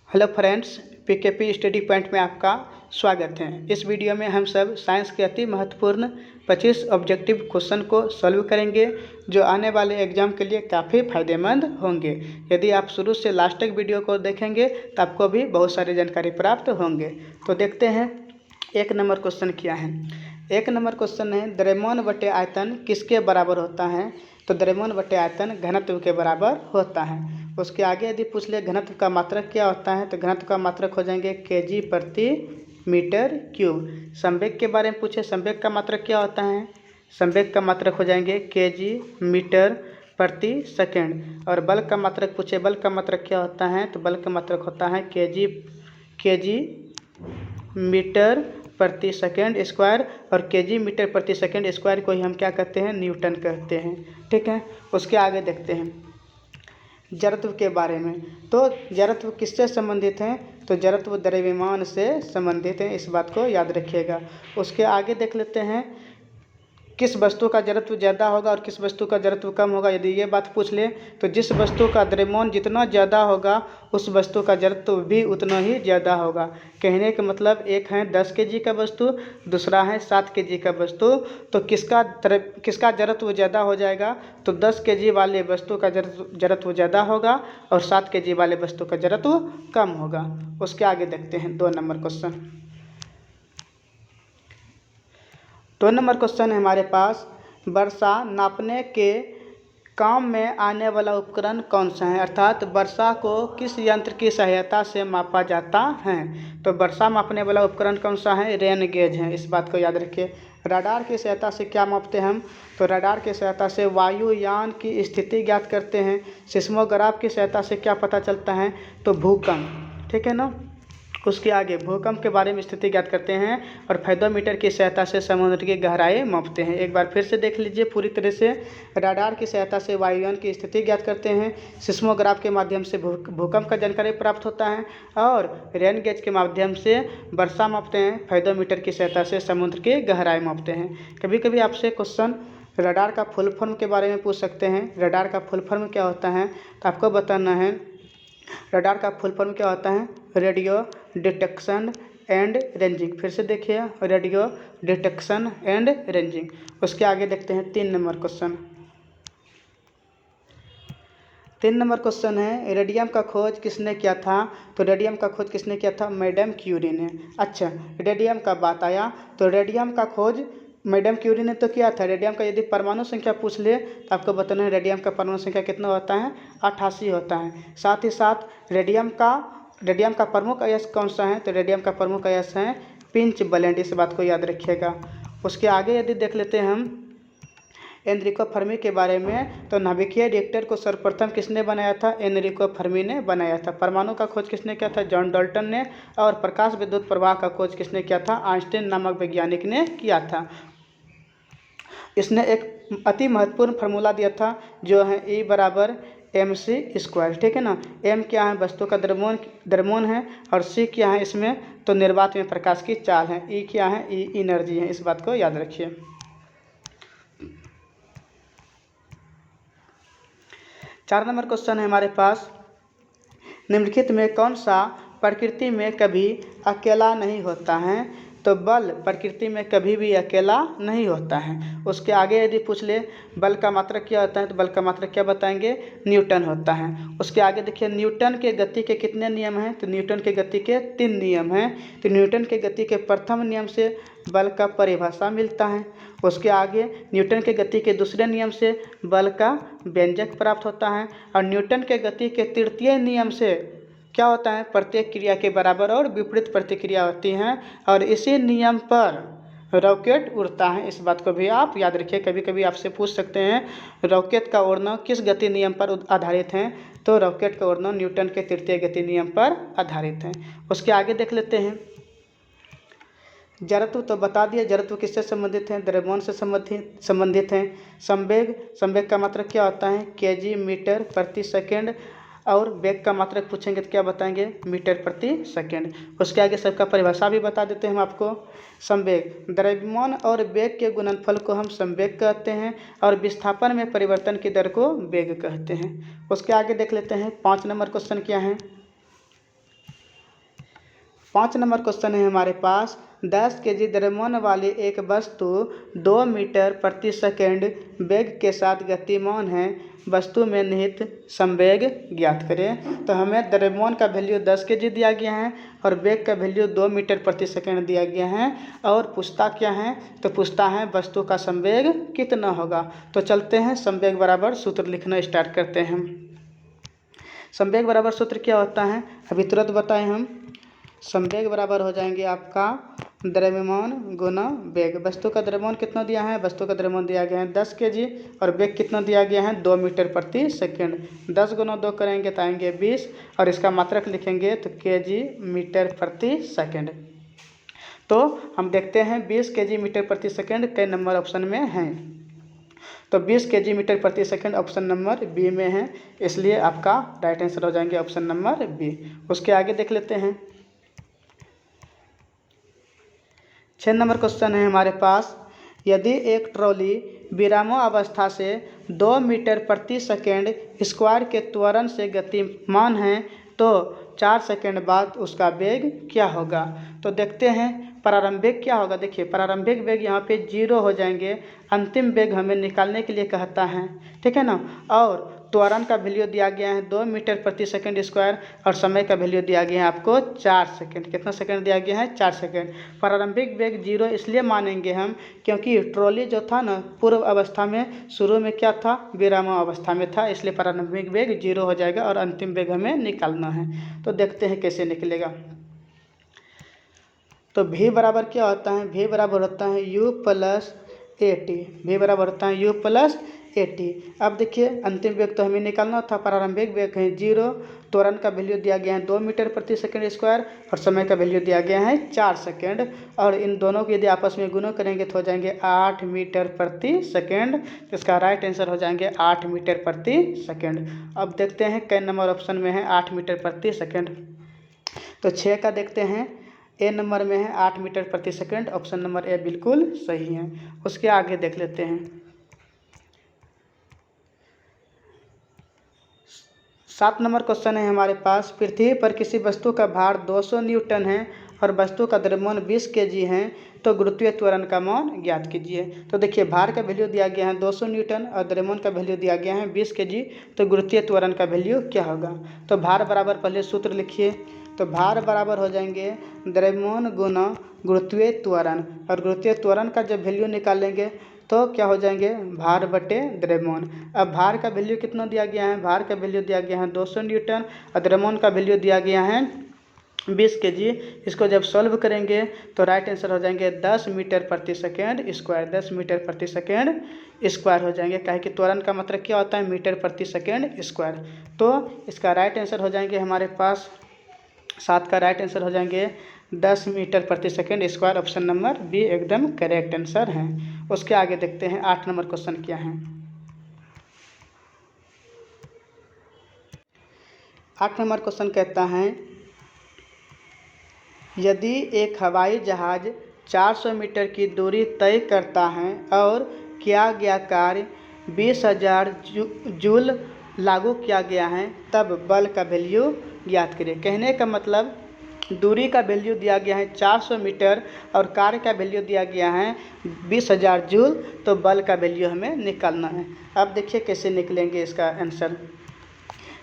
Hello friends, पीकेपी study point में आपका स्वागत है। इस वीडियो में हम सब साइंस के अति महत्वपूर्ण 25 ऑब्जेक्टिव क्वेश्चन को सॉल्व करेंगे जो आने वाले एग्जाम के लिए काफ़ी फायदेमंद होंगे। यदि आप शुरू से लास्ट तक वीडियो को देखेंगे तो आपको भी बहुत सारी जानकारी प्राप्त होंगे। तो देखते हैं एक नंबर क्वेश्चन क्या है। एक नंबर क्वेश्चन है द्रव्यमान बटे आयतन किसके बराबर होता है। तो द्रव्यमान बटे आयतन घनत्व के बराबर होता है। उसके आगे यदि पूछ ले घनत्व का मात्रक क्या होता है तो घनत्व का मात्रक हो जाएंगे केजी प्रति मीटर क्यूब। संवेग के बारे में पूछे, संवेग का मात्रक क्या होता है। संवेग का मात्रक हो जाएंगे केजी मीटर प्रति सेकेंड। और बल का मात्रक पूछे, बल का मात्रक क्या होता है तो बल का मात्रक होता है केजी मीटर प्रति सेकेंड स्क्वायर। और केजी मीटर प्रति सेकेंड स्क्वायर को ही हम क्या कहते हैं, न्यूटन कहते हैं। ठीक है, उसके आगे देखते हैं जड़त्व के बारे में। तो जड़त्व किससे संबंधित हैं तो जड़त्व द्रव्यमान से संबंधित हैं, इस बात को याद रखिएगा। उसके आगे देख लेते हैं किस वस्तु का जड़त्व ज़्यादा होगा और किस वस्तु का जड़त्व कम होगा। यदि ये बात पूछ ले तो जिस वस्तु का द्रव्यमान जितना ज़्यादा होगा उस वस्तु का जड़त्व भी उतना ही ज़्यादा होगा। कहने का मतलब एक है 10 केजी का वस्तु, दूसरा है 7 केजी का वस्तु। तो किसका जड़त्व ज़्यादा हो जाएगा तो 10 केजी वाले वस्तु का जड़त्व ज़्यादा होगा और 7 केजी वाले वस्तु का जड़त्व कम होगा। उसके आगे देखते हैं 2 नंबर क्वेश्चन। 2 नंबर क्वेश्चन है हमारे पास, वर्षा नापने के काम में आने वाला उपकरण कौन सा है। अर्थात वर्षा को किस यंत्र की सहायता से मापा जाता है। तो वर्षा मापने वाला उपकरण कौन सा है, रेन गेज है, इस बात को याद रखिए। रडार की सहायता से क्या मापते हैं हम तो रडार की सहायता से वायुयान की स्थिति ज्ञात करते हैं। सिस्मोग्राफ की सहायता से क्या पता चलता है तो भूकंप। ठीक है ना। उसके आगे भूकंप के बारे में स्थिति ज्ञात करते हैं और फेदोमीटर की सहायता से समुद्र की गहराई मापते हैं। एक बार फिर से देख लीजिए पूरी तरह से। रडार की सहायता से वायुयान की स्थिति ज्ञात करते हैं, सिस्मोग्राफ के माध्यम से भूकंप का जानकारी प्राप्त होता है और रेन गेज के माध्यम से वर्षा मापते हैं, फेदोमीटर की सहायता से समुद्र की गहराई मापते हैं। कभी कभी आपसे क्वेश्चन रडार का फुल फॉर्म के बारे में पूछ सकते हैं। रडार का फुल फॉर्म क्या होता है तो आपको बताना है रडार का फुल फॉर्म क्या होता है, रेडियो डिटेक्शन एंड रेंजिंग। फिर से देखिए, रेडियो डिटेक्शन एंड रेंजिंग। उसके आगे देखते हैं 3 नंबर क्वेश्चन। 3 नंबर क्वेश्चन है रेडियम का खोज किसने किया था। तो रेडियम का खोज किसने किया था, मैडम क्यूरी ने। अच्छा, रेडियम का बात आया तो रेडियम का खोज मैडम क्यूरी ने तो किया था। रेडियम का यदि परमाणु संख्या पूछ ले तो आपको बताना है रेडियम का परमाणु संख्या कितना होता है, 88 होता है। साथ ही साथ रेडियम का प्रमुख अयस्क कौन सा है तो रेडियम का प्रमुख अयस्क है पिंच ब्लेंड, इस बात को याद रखिएगा। उसके आगे यदि देख लेते हैं हम एनरिको फर्मी के बारे में तो नाभिकीय रिएक्टर को सर्वप्रथम किसने बनाया था, एनरिको फर्मी ने बनाया था। परमाणु का खोज किसने किया था, जॉन डाल्टन ने। और प्रकाश विद्युत प्रवाह का खोज किसने किया था, आइंस्टीन नामक वैज्ञानिक ने किया था। इसने एक अति महत्वपूर्ण फार्मूला दिया था जो है E बराबर mc²। ठीक है ना। m क्या है, वस्तु का द्रव्यमान है और c क्या है इसमें तो निर्वात में प्रकाश की चाल है। E क्या है, E एनर्जी है, इस बात को याद रखिए। 4 नंबर क्वेश्चन है हमारे पास, निम्नलिखित में कौन सा प्रकृति में कभी अकेला नहीं होता है। तो बल प्रकृति में कभी भी अकेला नहीं होता है। उसके आगे यदि पूछ ले बल का मात्रक क्या होता है तो बल का मात्रक क्या बताएंगे, न्यूटन होता है। उसके आगे देखिए न्यूटन के गति के कितने नियम हैं तो न्यूटन के गति के 3 नियम हैं। तो न्यूटन के गति के प्रथम नियम से बल का परिभाषा मिलता है। उसके आगे न्यूटन के गति के दूसरे नियम से बल का व्यंजक प्राप्त होता है और न्यूटन के गति के तृतीय नियम से क्या होता है, प्रत्येक क्रिया के बराबर और विपरीत प्रतिक्रिया होती हैं और इसी नियम पर रॉकेट उड़ता है। इस बात को भी आप याद रखिए। कभी कभी आपसे पूछ सकते हैं रॉकेट का उड़ना किस गति नियम पर आधारित है तो रॉकेट का उड़ना न्यूटन के तृतीय गति नियम पर आधारित है। उसके आगे देख लेते हैं जड़त्व। तो बता दिए जड़त्व किससे संबंधित है, द्रव्यमान से संबंधित है। संवेग का मात्रक क्या होता है, केजी मीटर प्रति सेकेंड। और वेग का मात्रक पूछेंगे तो क्या बताएंगे, मीटर प्रति सेकेंड। उसके आगे सबका परिभाषा भी बता देते हैं हम आपको। संवेग द्रव्यमान और वेग के गुणनफल को हम संवेग कहते हैं और विस्थापन में परिवर्तन की दर को वेग कहते हैं। उसके आगे देख लेते हैं 5 नंबर क्वेश्चन क्या है, 5 नंबर क्वेश्चन है हमारे पास, 10 kg द्रव्यमान वाली एक वस्तु 2 मीटर प्रति सेकंड वेग के साथ गतिमान है, वस्तु में निहित संवेग ज्ञात करें। तो हमें द्रव्यमान का वैल्यू 10 kg दिया गया है और वेग का वैल्यू 2 मीटर प्रति सेकंड दिया गया है, और पूछता क्या है, तो पूछता है वस्तु का संवेग कितना होगा। तो चलते हैं संवेग बराबर सूत्र लिखना स्टार्ट करते हैं। संवेग बराबर सूत्र क्या होता है अभी तुरंत बताएं हम। संवेग बराबर हो जाएंगे आपका द्रव्यमान गुना वेग। वस्तु का द्रव्यमान कितना दिया है, वस्तु का द्रव्यमान दिया गया है 10 kg और वेग कितना दिया गया है 2 मीटर प्रति सेकंड। 10 गुना 2 करेंगे तो आएंगे 20 और इसका मात्रक लिखेंगे तो kg मीटर प्रति सेकंड। तो हम देखते हैं 20 kg मीटर प्रति सेकंड कई नंबर ऑप्शन में हैं। तो 20 kg मीटर प्रति सेकंड ऑप्शन नंबर बी में है, इसलिए आपका राइट आंसर हो जाएंगे ऑप्शन नंबर बी। उसके आगे देख लेते हैं। 6 नंबर क्वेश्चन है हमारे पास, यदि एक ट्रॉली विरामावस्था से 2 मीटर प्रति सेकंड स्क्वायर के त्वरण से गतिमान है तो 4 सेकंड बाद उसका वेग क्या होगा। तो देखते हैं प्रारंभिक क्या होगा। देखिए प्रारंभिक वेग यहाँ पे 0 हो जाएंगे, अंतिम वेग हमें निकालने के लिए कहता है, ठीक है ना। और त्वरण का वैल्यू दिया गया है 2 मीटर प्रति सेकंड स्क्वायर और समय का वैल्यू दिया गया है आपको 4 सेकंड। कितना सेकंड दिया गया है 4 सेकंड। प्रारंभिक वेग 0 इसलिए मानेंगे हम क्योंकि ट्रॉली जो था ना पूर्व अवस्था में शुरू में क्या था, विरामावस्था में था, इसलिए प्रारंभिक वेग 0 हो जाएगा और अंतिम वेग हमें निकालना है। तो देखते हैं कैसे निकलेगा। तो v बराबर क्या होता है, v बराबर होता है u plus A T. v बराबर होता है u प्लस ए टी। अब देखिए अंतिम वेग तो हमें निकालना था, प्रारंभिक वेग है 0, त्वरण का वैल्यू दिया गया है 2 मीटर प्रति सेकंड स्क्वायर और समय का वैल्यू दिया गया है 4 सेकंड, और इन दोनों को यदि आपस में गुणा करेंगे तो हो जाएंगे 8 मीटर प्रति सेकंड। तो इसका राइट आंसर हो जाएंगे 8 मीटर प्रति सेकंड। अब देखते हैं कई नंबर ऑप्शन में है 8 मीटर प्रति सेकंड। तो 6 का देखते हैं, ए नंबर में है 8 मीटर प्रति सेकंड, ऑप्शन नंबर ए बिल्कुल सही है। उसके आगे देख लेते हैं। 7 नंबर क्वेश्चन है हमारे पास, पृथ्वी पर किसी वस्तु का भार 200 न्यूटन है और वस्तु का द्रव्यमान 20 kg है, तो गुरुत्वीय त्वरण का मान ज्ञात कीजिए। तो देखिए भार का वैल्यू दिया गया है 200 न्यूटन और द्रव्यमान का वैल्यू दिया गया है 20 kg, तो गुरुत्वीय त्वरण का वैल्यू क्या होगा। तो भार बराबर पहले सूत्र लिखिए। तो भार बराबर हो जाएंगे द्रव्यमान गुना गुरुत्वीय त्वरण, और गुरुत्वीय त्वरण का जब वैल्यू निकालेंगे तो क्या हो जाएंगे भार बटे द्रव्यमान। अब भार का वैल्यू कितना दिया गया है, भार का वैल्यू दिया गया है 200 न्यूटन और द्रव्यमान का वैल्यू दिया गया है 20 kg। इसको जब सॉल्व करेंगे तो राइट आंसर हो जाएंगे 10 मीटर प्रति सेकंड स्क्वायर। 10 मीटर प्रति सेकंड स्क्वायर हो जाएंगे, काहे कि त्वरण का मतलब क्या होता है मीटर प्रति सेकंड स्क्वायर। तो इसका राइट आंसर हो जाएंगे हमारे पास 7 का राइट आंसर हो जाएंगे 10 मीटर प्रति second square, option number B एकदम करेक्ट आंसर है। उसके आगे देखते हैं 8 नंबर क्वेश्चन क्या है। 8 नंबर क्वेश्चन कहता है, यदि एक हवाई जहाज 400 मीटर की दूरी तय करता है और किया गया कार्य 20,000 जूल लागू किया गया है, तब बल का वैल्यू ज्ञात करिए। कहने का मतलब दूरी का वैल्यू दिया गया है 400 मीटर और कार्य का वैल्यू दिया गया है 20,000 जूल, तो बल का वैल्यू हमें निकालना है। अब देखिए कैसे निकलेंगे इसका आंसर।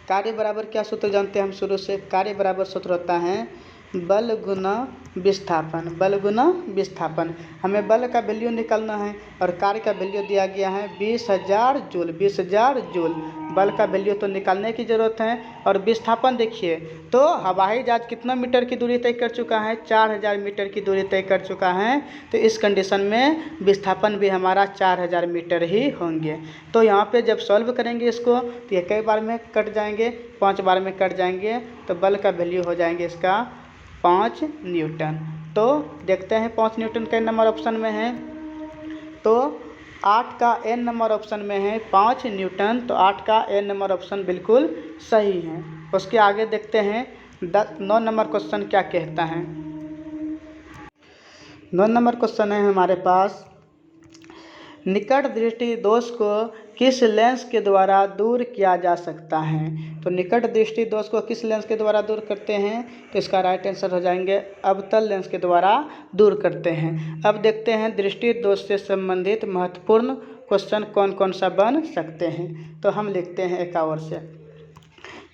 कार्य बराबर क्या सूत्र जानते हैं हम शुरू से, कार्य बराबर सूत्र होता है बल गुना विस्थापन। बल गुना विस्थापन, हमें बल का वैल्यू निकालना है और कार्य का वैल्यू दिया गया है 20,000 जूल। 20,000 जूल बल का वैल्यू तो निकालने की ज़रूरत है। और विस्थापन देखिए तो हवाई जहाज कितना मीटर की दूरी तय कर चुका है, 4,000 मीटर की दूरी तय कर चुका है। तो इस कंडीशन में विस्थापन भी हमारा 4,000 मीटर ही होंगे। तो यहाँ पे जब सॉल्व करेंगे इसको तो ये कई बार में कट जाएंगे, 5 बार में कट जाएंगे, तो बल का वैल्यू हो जाएंगे इसका 5 न्यूटन। तो देखते हैं 5 न्यूटन के नंबर ऑप्शन में है, तो 8 का एन नंबर ऑप्शन में है 5 न्यूटन, तो 8 का एन नंबर ऑप्शन बिल्कुल सही है। उसके आगे देखते हैं 9 नंबर क्वेश्चन क्या कहता है। 9 नंबर क्वेश्चन है हमारे पास, निकट दृष्टि दोष को किस लेंस के द्वारा दूर किया जा सकता है? तो निकट दृष्टि दोष को किस लेंस के द्वारा दूर करते हैं? तो इसका राइट आंसर हो जाएंगे अवतल लेंस के द्वारा दूर करते हैं। अब देखते हैं दृष्टि दोष से संबंधित महत्वपूर्ण क्वेश्चन कौन कौन सा बन सकते हैं। तो हम लिखते हैं एक और से।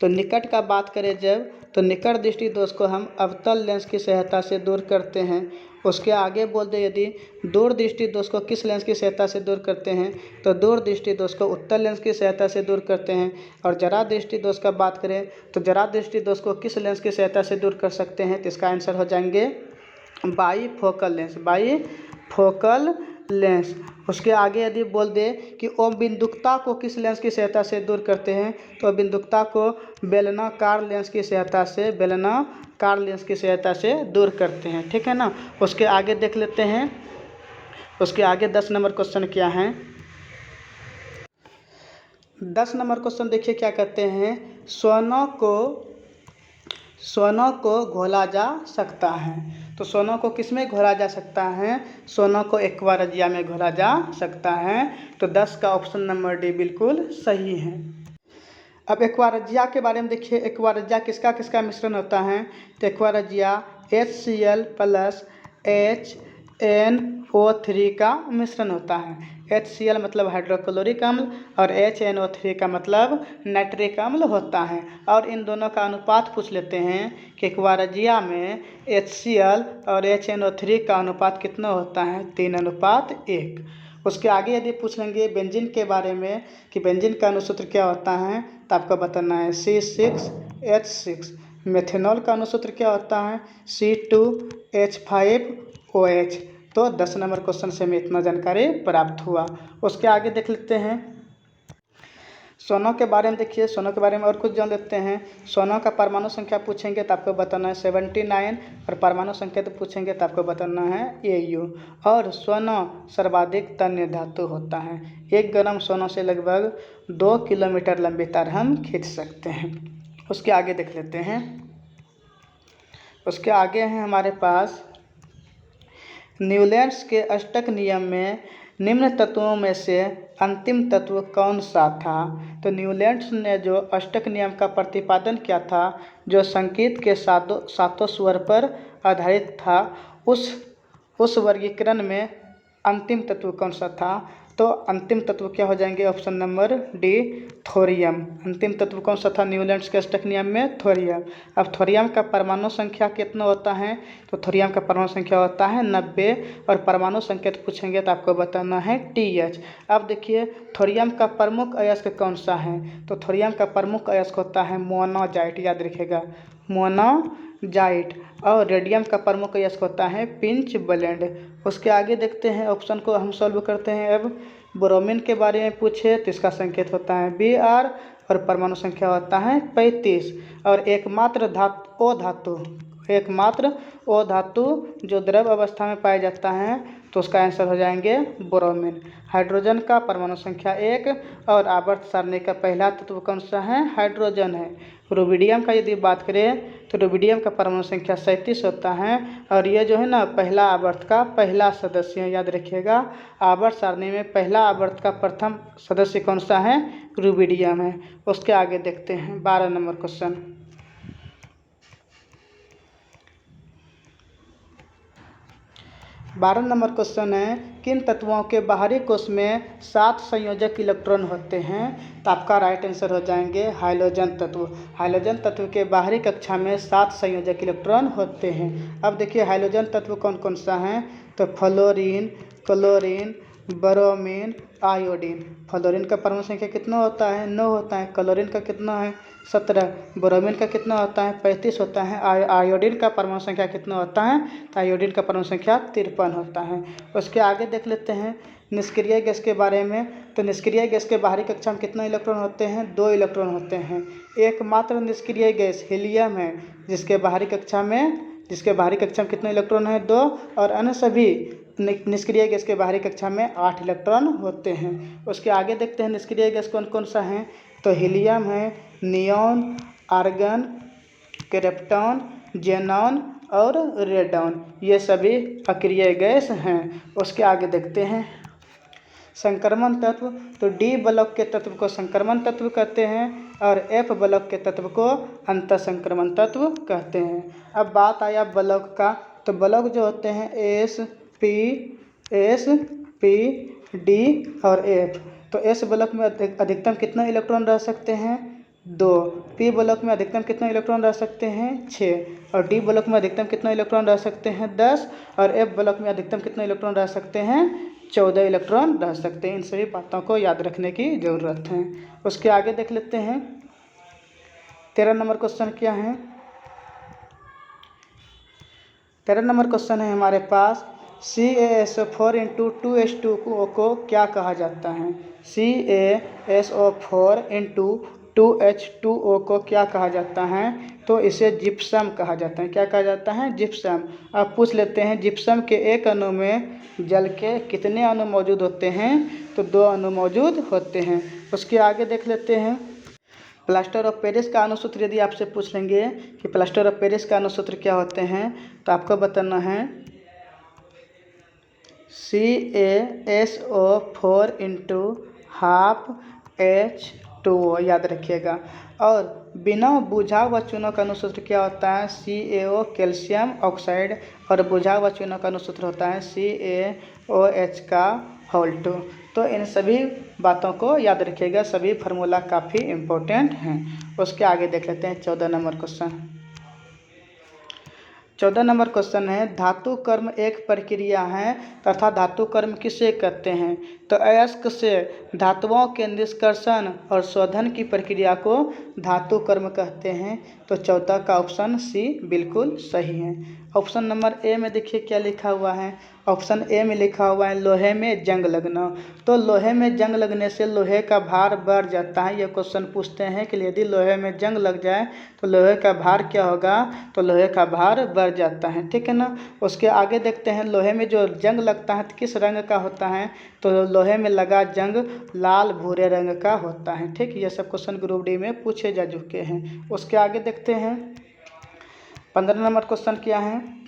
तो निकट का बात करें जब, तो निकट दृष्टि दोष को हम अवतल लेंस की सहायता से दूर करते हैं। उसके आगे बोल दे यदि दूर दृष्टि दोष को किस लेंस की सहायता से दूर करते हैं? तो दूर दृष्टि दोष को उत्तल लेंस की सहायता से दूर करते हैं। और जरा दृष्टि दोष का बात करें तो जरा दृष्टि दोष को किस लेंस की सहायता से दूर कर सकते हैं? तो इसका आंसर हो जाएंगे बाईफोकल लेंस, बाईफोकल लेंस। उसके आगे यदि बोल दे कि अबिंदुकता को किस लेंस की सहायता से दूर करते हैं? तो अबिंदुकता को बेलनाकार लेंस की सहायता से, बेलनाकार लेंस की सहायता से दूर करते हैं। ठीक है ना। उसके आगे देख लेते हैं, उसके आगे 10 नंबर क्वेश्चन क्या है। 10 नंबर क्वेश्चन देखिए क्या कहते हैं, सोना को घोला जा सकता है। तो सोना को किस में घोला जा सकता है? सोना को एक्वारिया में घोला जा सकता है। तो 10 का ऑप्शन नंबर डी बिल्कुल सही है। अब एक्वारिया के बारे में देखिए, एक्वारिया किसका किसका मिश्रण होता है? तो एक्वारिया HCl प्लस HNO3 का मिश्रण होता है। HCl मतलब हाइड्रोक्लोरिक अम्ल और HNO3 का मतलब नाइट्रिक अम्ल होता है। और इन दोनों का अनुपात पूछ लेते हैं कि एक्वारिया में HCl और HNO3 का अनुपात कितना होता है? 3:1। उसके आगे यदि पूछ लेंगे बेंजीन के बारे में कि बेंजीन का अनुसूत्र क्या होता है, तो आपको बताना है C6H6। मेथेनॉल का अनुसूत्र क्या होता है? C2H5OH। तो 10 नंबर क्वेश्चन से हमें इतना जानकारी प्राप्त हुआ। उसके आगे देख लेते हैं सोना के बारे में। देखिए सोना के बारे में और कुछ जान लेते हैं। सोना का परमाणु संख्या पूछेंगे तो आपको बताना है 79 और परमाणु संख्या तो पूछेंगे तो आपको बताना है AU। और सोना सर्वाधिक तन्य धातु होता है। 1 ग्राम सोना से लगभग 2 किलोमीटर लंबी तार हम खींच सकते हैं। उसके आगे देख लेते हैं। उसके आगे है हमारे पास न्यूलैंड्स के अष्टक नियम में निम्न तत्वों में से अंतिम तत्व कौन सा था? तो न्यूलैंड्स ने जो अष्टक नियम का प्रतिपादन किया था, जो संगीत के सातों स्वर पर आधारित था, उस वर्गीकरण में अंतिम तत्व कौन सा था? तो अंतिम तत्व क्या हो जाएंगे? Option number D thorium. अंतिम तत्व कौन सा था न्यूलैंड्स के अष्टक नियम में? थोरियम। अब थोरियम का परमाणु संख्या कितना होता है? तो थोरियम का परमाणु संख्या होता है 90 और परमाणु संकेत पूछेंगे तो आपको बताना है TH। अब देखिए थोरियम का प्रमुख अयस्क कौन सा है? तो थोरियम का प्रमुख अयस्क होता है मोनाजाइट, याद रखिएगा मोनाजाइट। और रेडियम का प्रमुख अयस्क होता है पिंच ब्लेंड। उसके आगे देखते हैं, ऑप्शन को हम सॉल्व करते हैं। अब ब्रोमीन के बारे में पूछे तो इसका संकेत होता है Br और परमाणु संख्या होता है 35। और एकमात्र ओ धातु जो द्रव अवस्था में पाया जाता है तो उसका आंसर हो जाएंगे ब्रोमीन। हाइड्रोजन का परमाणु संख्या 1 और आवर्त सारणी का पहला तत्व कौन सा है? हाइड्रोजन है। रुबिडियम का यदि बात करें तो रुबिडियम का परमाणु संख्या 37 होता है और ये जो है ना पहला आवर्त का पहला सदस्य है, याद रखिएगा। आवर्त सारणी में पहला आवर्त का प्रथम सदस्य कौन सा है? रुबिडियम है। उसके आगे देखते हैं 12 नंबर क्वेश्चन। 12 नंबर क्वेश्चन है किन तत्वों के बाहरी कोश में 7 संयोजक इलेक्ट्रॉन होते हैं? तो आपका राइट आंसर हो जाएंगे हाइड्रोजन तत्व। हाइड्रोजन तत्व के बाहरी कक्षा में 7 संयोजक इलेक्ट्रॉन होते हैं। अब देखिए हाइड्रोजन तत्व कौन कौन सा है? तो fluorine, chlorine, bromine, iodine. Fluorine का परमाणु संख्या कितना होता है? 9 होता है। क्लोरीन का कितना है? 17। ब्रोमीन का कितना होता है? 35 होता है। आयोडीन का परमाणु संख्या कितना होता है? तो आयोडीन का परमाणु संख्या 53 होता है। उसके आगे देख लेते हैं निष्क्रिय गैस के बारे में। तो निष्क्रिय गैस के बाहरी कक्षा में कितने इलेक्ट्रॉन होते हैं? 2 इलेक्ट्रॉन होते हैं। एकमात्र निष्क्रिय गैस हीलियम है जिसके बाहरी कक्षा में कितने इलेक्ट्रॉन है? 2। और अन्य सभी निष्क्रिय गैस के बाहरी कक्षा में 8 इलेक्ट्रॉन होते हैं। उसके आगे देखते हैं निष्क्रिय गैस कौन कौन सा है? तो हीलियम है, नियॉन, आर्गन, क्रिप्टॉन, जेनॉन और रेडॉन, ये सभी अक्रिय गैस हैं। उसके आगे देखते हैं संक्रमण तत्व, तो डी ब्लॉक के तत्व को संक्रमण तत्व कहते हैं और एफ ब्लॉक के तत्व को अंतर संक्रमण तत्व कहते हैं। अब बात आया ब्लॉक का, तो ब्लॉक जो होते हैं एस पी डी और एफ। तो एस ब्लॉक में अधिकतम कितना इलेक्ट्रॉन रह सकते हैं 2, पी ब्लॉक में अधिकतम कितना इलेक्ट्रॉन रह सकते हैं 6 और डी ब्लॉक में अधिकतम कितना इलेक्ट्रॉन रह सकते हैं 10 और एफ ब्लॉक में अधिकतम कितना इलेक्ट्रॉन रह सकते हैं 14 इलेक्ट्रॉन रह सकते हैं। इन सभी बातों को याद रखने की ज़रूरत है। उसके आगे देख लेते हैं 13 नंबर क्वेश्चन क्या है। 13 नंबर क्वेश्चन है हमारे पास CaSO4 × 2H2O को क्या कहा जाता है। CaSO4 × 2H2O को क्या कहा जाता है, तो इसे जिप्सम कहा जाता है। क्या कहा जाता है, जिप्सम। अब पूछ लेते हैं जिप्सम के एक अणु में जल के कितने अणु मौजूद होते हैं, तो 2 अणु मौजूद होते हैं। उसके आगे देख लेते हैं प्लास्टर ऑफ पेरिस का अणुसूत्र। यदि आपसे पूछ लेंगे कि प्लास्टर ऑफ पेरिस का अणुसूत्र क्या होते हैं, तो आपको बताना है CaSO4 × 12H2O, याद रखिएगा। और बिना बुझा व चूनों का अणुसूत्र क्या होता है, CaO कैल्शियम ऑक्साइड, और बुझा व चूनों का अणुसूत्र होता है CaOH का होल 2। तो इन सभी बातों को याद रखिएगा, सभी फार्मूला काफ़ी इम्पोर्टेंट हैं। उसके आगे देख लेते हैं 14 नंबर क्वेश्चन। 14 नंबर क्वेश्चन है धातु कर्म एक प्रक्रिया है तथा धातु कर्म किसे कहते हैं, तो अयस्क से धातुओं के निष्कर्षण और शोधन की प्रक्रिया को धातु कर्म कहते हैं। तो 14 का ऑप्शन सी बिल्कुल सही है। ऑप्शन नंबर ए में देखिए क्या लिखा हुआ है। ऑप्शन ए में लिखा हुआ है लोहे में जंग लगना। तो लोहे में जंग लगने से लोहे का भार बढ़ जाता है। ये क्वेश्चन पूछते हैं कि यदि लोहे में जंग लग जाए तो लोहे का भार क्या होगा, तो लोहे का भार बढ़ जाता है, ठीक है ना। उसके आगे देखते हैं लोहे में जो जंग लगता है तो किस रंग का होता है, तो लोहे में लगा जंग लाल भूरे रंग का होता है, ठीक। ये सब क्वेश्चन ग्रुप डी में पूछे जा चुके हैं। उसके आगे देखते हैं 15 नंबर क्वेश्चन क्या है।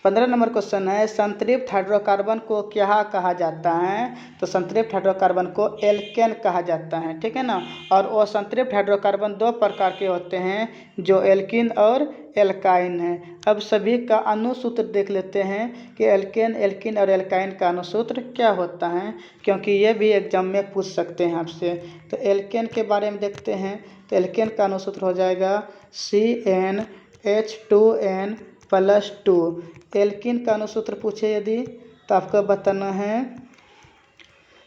15 नंबर क्वेश्चन है संतृप्त हाइड्रोकार्बन को क्या कहा जाता है, तो संतृप्त हाइड्रोकार्बन को एल्केन कहा जाता है, ठीक है ना। और वो संतृप्त हाइड्रोकार्बन 2 प्रकार के होते हैं, जो एल्कीन और एल्काइन है। अब सभी का अणुसूत्र देख लेते हैं कि एल्केन, एल्कीन और एल्काइन का अणुसूत्र क्या होता है, क्योंकि ये भी एग्जाम में पूछ सकते हैं आपसे। तो एल्केन के बारे में देखते हैं, तो एल्केन का अणुसूत्र हो जाएगा CnH2n+2। एल्कीन का अणुसूत्र पूछे यदि, तो आपको बताना है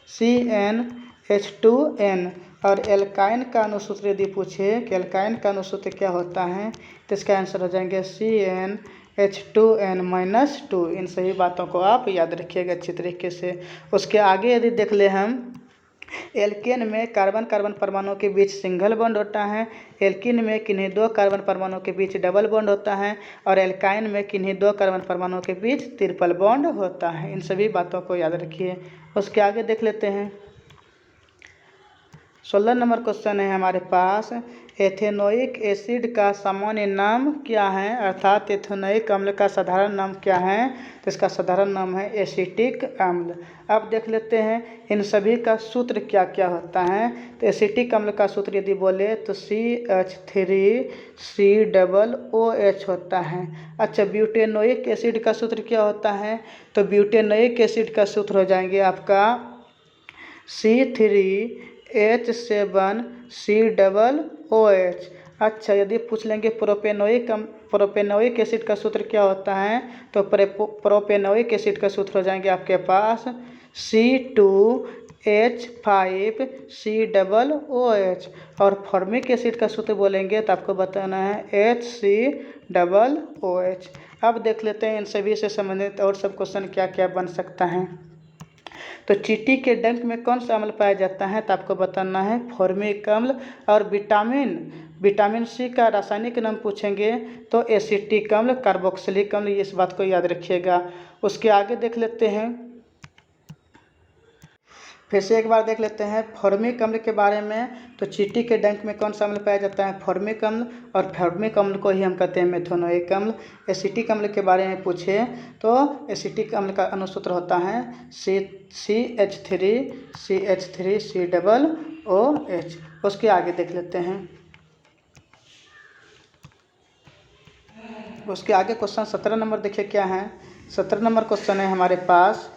CnH2n। और एल्काइन का अणुसूत्र यदि पूछे कि एल्काइन का अणुसूत्र क्या होता है, तो इसका आंसर हो जाएंगे CnH2n-2। इन सभी बातों को आप याद रखिएगा अच्छी तरीके से। उसके आगे यदि देख ले हम, एल्केन में कार्बन कार्बन परमाणु के बीच सिंगल बॉन्ड होता है, एल्कीन में किन्हीं 2 कार्बन परमाणु के बीच डबल बॉन्ड होता है, और एल्काइन में किन्हीं 2 कार्बन परमाणु के बीच ट्रिपल बॉन्ड होता है। इन सभी बातों को याद रखिए। उसके आगे देख लेते हैं 16 नंबर क्वेश्चन है हमारे पास एथेनोइक एसिड का सामान्य नाम क्या है, अर्थात एथेनोइक अम्ल का साधारण नाम क्या है, तो इसका साधारण नाम है एसिटिक अम्ल। अब देख लेते हैं इन सभी का सूत्र क्या क्या होता है। तो एसिटिक अम्ल का सूत्र यदि बोले तो CH3COOH होता है। अच्छा, ब्यूटेनोइक एसिड का सूत्र क्या होता है, तो ब्यूटेनोइक एसिड का सूत्र हो जाएंगे आपका C3H7COOH। अच्छा, यदि पूछ लेंगे प्रोपेनोइक एसिड का सूत्र क्या होता है, तो प्रोपेनोइक एसिड का सूत्र हो जाएंगे आपके पास C2H5COOH। और फॉर्मिक एसिड का सूत्र बोलेंगे तो आपको बताना है HCOOH। अब देख लेते हैं इन सभी से संबंधित और सब क्वेश्चन क्या क्या बन सकता है। तो चींटी के डंक में कौन सा अम्ल पाया जाता है, तो आपको बताना है फॉर्मिक अम्ल। और विटामिन सी का रासायनिक नाम पूछेंगे तो एसिटिक अम्ल, कार्बोक्सिलिक अम्ल, इस बात को याद रखिएगा। उसके आगे देख लेते हैं फिर से एक बार देख लेते हैं फॉर्मिक अम्ल के बारे में। तो चींटी के डंक में कौन सा अम्ल पाया जाता है? फॉर्मिक अम्ल। और फॉर्मिक अम्ल को ही हम कहते हैं मेथोनोइक अम्ल। एसिटिक अम्ल के बारे में पूछे तो एसिटिक अम्ल का अनुसूत्र होता है CH3CH3COOH। उसके आगे देख लेते हैं। उसके आगे क्वेश्चन 17 नंबर देखिए क्या है। 17 नंबर क्वेश्चन है हमारे पास,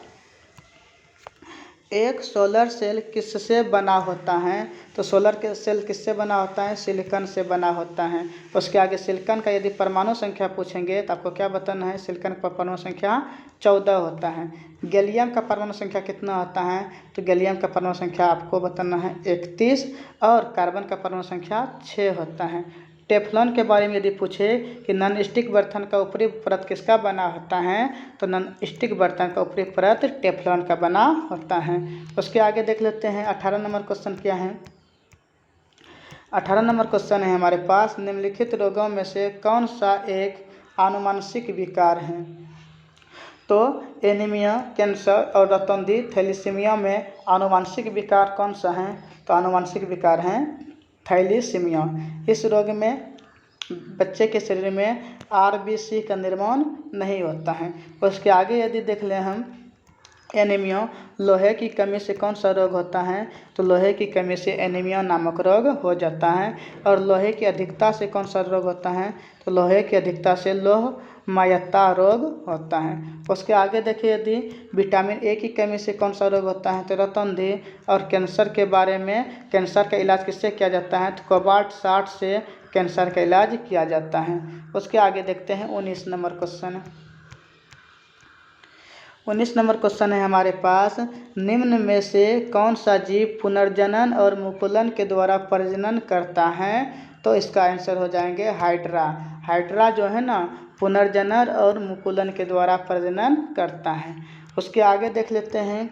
एक सोलर सेल किससे बना होता है? तो सोलर के सेल किससे बना होता है? सिलिकॉन से बना होता है। उसके आगे सिलिकॉन का यदि परमाणु संख्या पूछेंगे तो आपको क्या बताना है? सिलिकॉन का परमाणु संख्या 14 होता है। गैलियम का परमाणु संख्या कितना होता है? तो गैलियम का परमाणु संख्या आपको बताना है 31। और कार्बन का परमाणु संख्या 6 होता है। टेफ्लॉन के बारे में यदि पूछे कि नॉन स्टिक बर्तन का ऊपरी परत किसका बना होता है? तो नॉन स्टिक बर्तन का ऊपरी परत टेफ्लॉन का बना होता है। उसके आगे देख लेते हैं 18 नंबर क्वेश्चन क्या है। 18 नंबर क्वेश्चन है हमारे पास, निम्नलिखित रोगों में से कौन सा एक आनुवंशिक विकार है? तो एनीमिया, कैंसर और रतौंधी थैलीसीमिया में आनुवंशिक विकार कौन सा है? तो आनुवंशिक विकार है थैलीसीमिया। इस रोग में बच्चे के शरीर में RBC का निर्माण नहीं होता है। उसके आगे यदि देख लें हम एनीमिया, लोहे की कमी से कौन सा रोग होता है? तो लोहे की कमी से एनीमिया नामक रोग हो जाता है। और लोहे की अधिकता से कौन सा रोग होता है? तो लोहे की अधिकता से लोहमायता रोग होता है। उसके आगे देखिए यदि विटामिन A की कमी से कौन सा रोग होता है? तो रतौंधी। और कैंसर के बारे में, कैंसर का इलाज किससे किया जाता है? तो कोबाल्ट 60 से कैंसर का इलाज किया जाता है। उसके आगे देखते हैं 19 नंबर क्वेश्चन। 19 नंबर क्वेश्चन है हमारे पास, निम्न में से कौन सा जीव पुनर्जनन और मुकुलन के द्वारा प्रजनन करता है? तो इसका आंसर हो जाएंगे हाइड्रा। हाइड्रा जो है ना पुनर्जनन और मुकुलन के द्वारा प्रजनन करता है। उसके आगे देख लेते हैं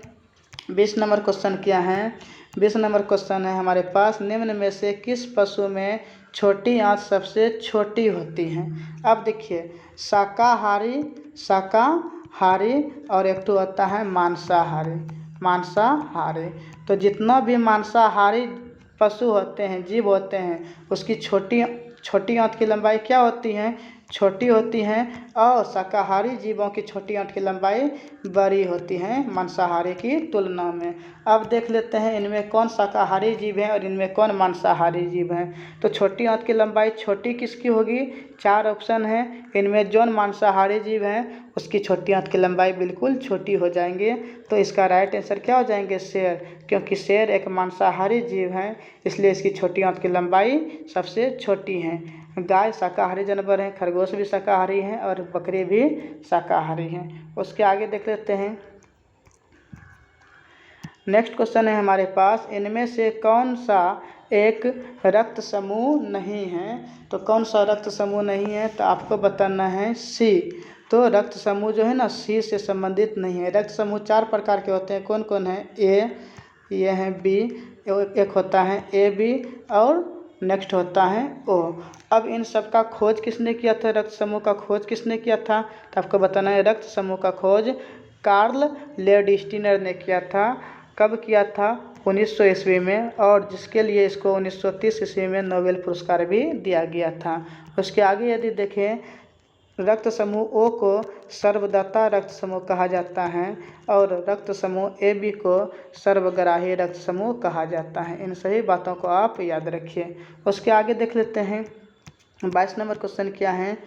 20 नंबर क्वेश्चन क्या है। 20 नंबर क्वेश्चन है हमारे पास, निम्न में से किस पशु में छोटी आंत सबसे छोटी होती है? अब देखिए शाकाहारी और एक तो होता है मांसाहारी। तो जितना भी मांसाहारी पशु होते हैं, जीव होते हैं, उसकी छोटी आंत की लंबाई क्या होती है? छोटी होती हैं। और शाकाहारी जीवों की छोटी आंत की लंबाई बड़ी होती है मांसाहारी की तुलना में। अब देख लेते हैं इनमें कौन शाकाहारी जीव है और इनमें कौन मांसाहारी जीव है। तो छोटी आंत की लंबाई छोटी किसकी होगी? 4 ऑप्शन है। इनमें जो मांसाहारी जीव हैं उसकी छोटी आंत की लंबाई बिल्कुल छोटी हो जाएंगे। तो इसका राइट आंसर क्या हो जाएंगे? शेर। क्योंकि शेर एक मांसाहारी जीव है, इसलिए इसकी छोटी आंत की लंबाई सबसे छोटी है। गाय शाकाहारी जानवर हैं, खरगोश भी शाकाहारी हैं और बकरी भी शाकाहारी हैं। उसके आगे देख लेते हैं। नेक्स्ट क्वेश्चन है हमारे पास, इनमें से कौन सा एक रक्त समूह नहीं है? तो कौन सा रक्त समूह नहीं है? तो आपको बताना है C। तो रक्त समूह जो है ना C से संबंधित नहीं है। रक्त समूह 4 प्रकार के होते हैं। कौन कौन है? A, ये है B, एक होता है AB और नेक्स्ट होता है O। अब इन सब का खोज किसने किया था? रक्त समूह का खोज किसने किया था? तो आपको बताना है रक्त समूह का खोज कार्ल लेडस्टीनर ने किया था। कब किया था? 1900 ईस्वी में। और जिसके लिए इसको 1930 ईस्वी में नोबेल पुरस्कार भी दिया गया था। उसके आगे यदि देखें रक्त समूह O को सर्वदाता रक्त समूह कहा जाता है और रक्त समूह AB को सर्वग्राही रक्त समूह कहा जाता है। इन सभी बातों को आप याद रखिए। उसके आगे देख लेते हैं 22 नंबर क्वेश्चन क्या है।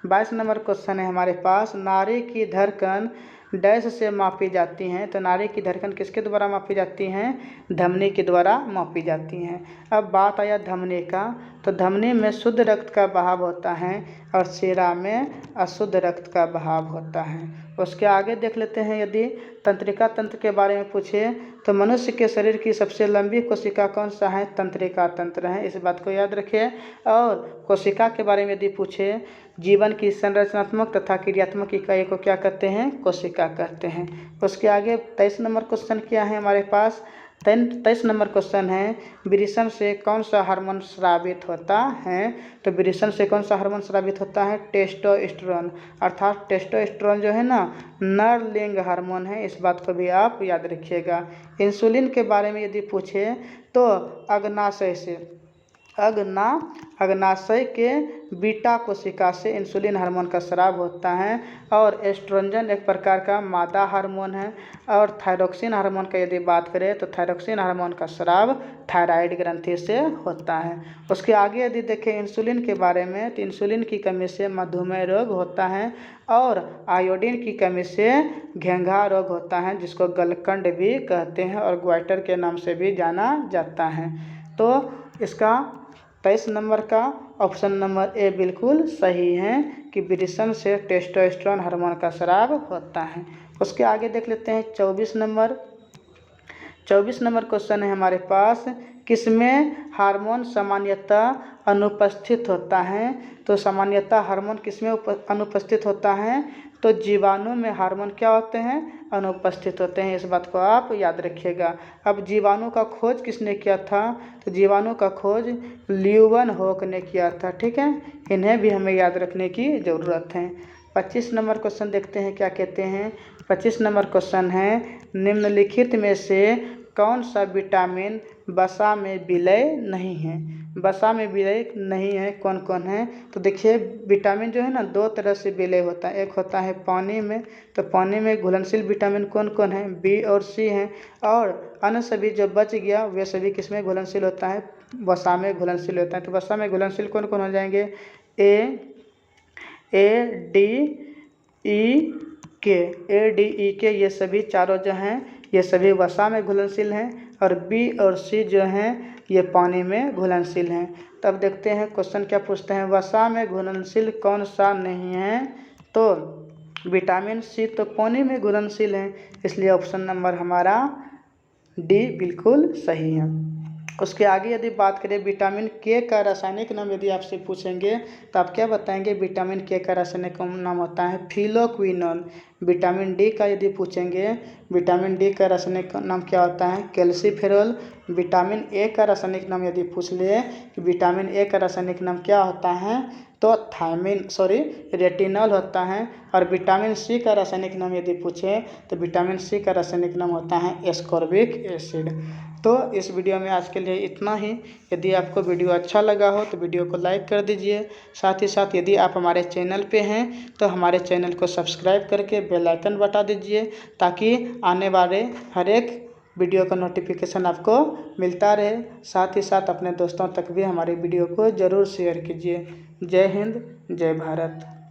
22 नंबर क्वेश्चन है हमारे पास, नारी की धड़कन डैश से मापी जाती हैं। तो नारी की धड़कन किसके द्वारा मापी जाती हैं? धमनी के द्वारा मापी जाती हैं। अब बात आया धमनी का, तो धमनी में शुद्ध रक्त का बहाव होता है और शिरा में अशुद्ध रक्त का बहाव होता है। उसके आगे देख लेते हैं यदि तंत्रिका तंत्र के बारे में पूछे तो मनुष्य के शरीर की सबसे लंबी कोशिका कौन सा है? तंत्रिका तंत्र है। इस बात को याद रखिए। और कोशिका के बारे में यदि पूछे जीवन की संरचनात्मक तथा क्रियात्मक इकाई को क्या कहते हैं? कोशिका कहते हैं। उसके आगे 23 नंबर क्वेश्चन क्या है हमारे पास, 23 नंबर क्वेश्चन है, वृषण से कौन सा हार्मोन स्रावित होता है? तो वृषण से कौन सा हार्मोन स्रावित होता है? टेस्टोस्टेरोन। अर्थात टेस्टोस्टेरोन जो है ना नर लिंग हार्मोन है, इस बात को भी आप याद रखिएगा। इंसुलिन के बारे में यदि पूछे तो अग्नाशय के बीटा कोशिका से इंसुलिन हार्मोन का स्राव होता है। और एस्ट्रोजन एक प्रकार का मादा हार्मोन है। और थायरोक्सिन हार्मोन का यदि बात करें तो थायरोक्सिन हार्मोन का स्राव थायराइड ग्रंथि से होता है। उसके आगे यदि देखें इंसुलिन के बारे में तो इंसुलिन की कमी से मधुमेह रोग होता है और आयोडीन की कमी से घेंघा रोग होता है, जिसको गलकंड भी कहते हैं और ग्वाइटर के नाम से भी जाना जाता है। तो इसका 23 नंबर का ऑप्शन नंबर ए बिल्कुल सही है कि वृषण से टेस्टोस्टेरोन हार्मोन का स्राव होता है। उसके आगे देख लेते हैं 24 नंबर क्वेश्चन है हमारे पास, किसमें हार्मोन सामान्यतः अनुपस्थित होता है? तो सामान्यतः हार्मोन किसमें अनुपस्थित होता है? तो जीवाणु में हार्मोन क्या होते हैं? अनुपस्थित होते हैं। इस बात को आप याद रखिएगा। अब जीवाणु का खोज किसने किया था? तो जीवाणु का खोज ल्यूवेनहोक ने किया था। ठीक है, इन्हें भी हमें याद रखने की ज़रूरत है। 25 नंबर क्वेश्चन देखते हैं क्या कहते हैं। 25 नंबर क्वेश्चन है, निम्नलिखित में से कौन सा विटामिन वसा में विलय नहीं है? वसा में विलय नहीं है कौन कौन है? तो देखिए विटामिन जो है ना दो तरह से विलय होता है। एक होता है पानी में, तो पानी में घुलनशील विटामिन कौन कौन है? बी और सी हैं। और अन्य सभी जो बच गया वे सभी किसमें घुलनशील होता है? वसा में घुलनशील होता है। तो वसा में घुलनशील कौन कौन हो जाएंगे? ए डी ई के ये सभी चारों जो हैं ये सभी वसा में घुलनशील हैं। और बी और सी जो हैं ये पानी में घुलनशील हैं। तब देखते हैं क्वेश्चन क्या पूछते हैं, वसा में घुलनशील कौन सा नहीं है? तो विटामिन सी तो पानी में घुलनशील है, इसलिए ऑप्शन नंबर हमारा डी बिल्कुल सही है। उसके आगे यदि बात करें विटामिन के का रासायनिक नाम यदि आपसे पूछेंगे तो आप क्या बताएंगे? विटामिन के का रासायनिक नाम होता है फिलोक्विनोन। विटामिन डी का यदि पूछेंगे, विटामिन डी का रासायनिक नाम क्या होता है? कैल्सीफेरॉल। विटामिन ए का रासायनिक नाम यदि पूछ ले कि विटामिन ए का रासायनिक नाम क्या होता है? तो रेटिनॉल होता है। और विटामिन सी का रासायनिक नाम यदि पूछे तो विटामिन सी का रासायनिक नाम होता है एस्कॉर्बिक एसिड। तो इस वीडियो में आज के लिए इतना ही। यदि आपको वीडियो अच्छा लगा हो तो वीडियो को लाइक कर दीजिए। साथ ही साथ यदि आप हमारे चैनल पे हैं तो हमारे चैनल को सब्सक्राइब करके बेल आइकन बता दीजिए, ताकि आने वाले हर एक वीडियो का नोटिफिकेशन आपको मिलता रहे। साथ ही साथ अपने दोस्तों तक भी हमारे वीडियो को ज़रूर शेयर कीजिए। जय हिंद, जय भारत।